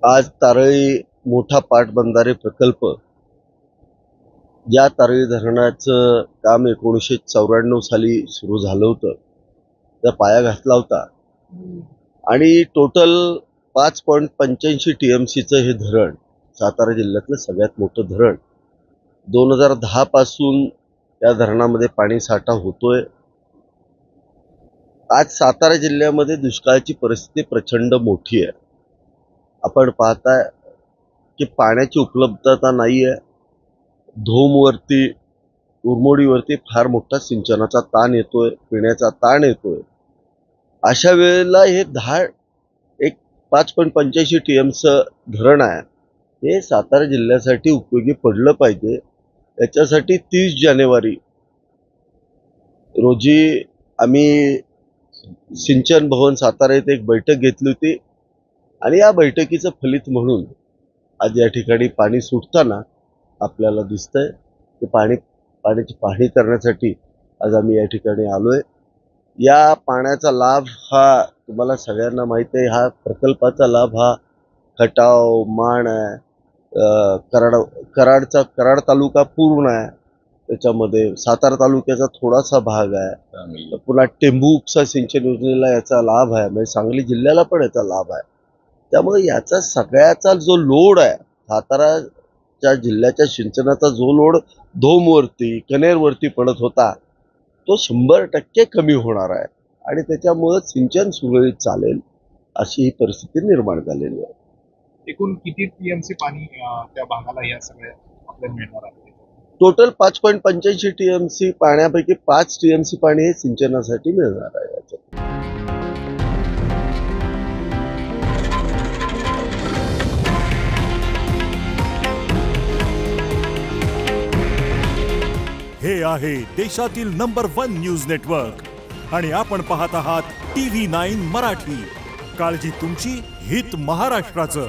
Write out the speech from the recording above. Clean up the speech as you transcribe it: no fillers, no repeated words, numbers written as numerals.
आज तारळी मोठा पाटबंधारे प्रकल्प, या तारळी धरणाचं काम 1994 साली सुरू झालं होतं. त्या पाया घातला होता आणि टोटल 5.85 TMCचं हे धरण, सातारा जिल्ह्यातलं सगळ्यात मोठं धरण. 2010 पासून या धरणामध्ये पाणी साठा होतोय. आज सातारा जिल्ह्यामध्ये दुष्काळाची परिस्थिती प्रचंड मोठी आहे. आपण पाहताय की पाण्याची उपलब्धता नाही आहे. धोमवरती, उरमोडीवरती फार मोठा सिंचनाचा ताण येतोय, पिण्याचा ताण येतोय. अशा वेळेला हे 5.85 TMचं धरण आहे, हे सातारा जिल्ह्यासाठी उपयोगी पडलं पाहिजे. याच्यासाठी 30 जानेवारी रोजी आम्ही सिंचन भवन सातारा येथे एक बैठक घेतली होती आणि या बैठकीचं फलित म्हणून आज या ठिकाणी पाणी सुटताना आपल्याला दिसतंय. ते पाण्याची पाहणी करण्यासाठी आज आम्ही या ठिकाणी आलोय. या पाण्याचा लाभ हा तुम्हाला सगळ्यांना माहिती आहे. हा प्रकल्पाचा लाभ हा खटाव, माण आहे, कराड तालुका पूर्ण आहे, त्याच्यामध्ये सातारा तालुक्याचा थोडासा भाग आहे, पुन्हा टेंभू उपसा सिंचन योजनेला याचा लाभ आहे, म्हणजे सांगली जिल्ह्याला पण याचा लाभ आहे. त्यामुळे याचा सगळ्याचा जो लोड आहे, साताराच्या जिल्ह्याच्या सिंचनाचा जो लोड धोमवरती, कनेरवरती पडत होता, तो 100% कमी होणार आहे आणि त्याच्यामुळे सिंचन सुरळीत चालेल अशी ही परिस्थिती निर्माण झालेली आहे. एकूण किती TMC पाणी त्या भागाला या सगळ्या आपल्याला मिळणार आहे? टोटल 5.85 TMC पाण्यापैकी 5 TMC पाणी हे सिंचनासाठी मिळणार आहे. याच्यात हे आहे देशातील नंबर 1 न्यूज नेटवर्क आणि आपण पाहत आहात TV9 मराठी. काळजी तुमची, हित महाराष्ट्राचं.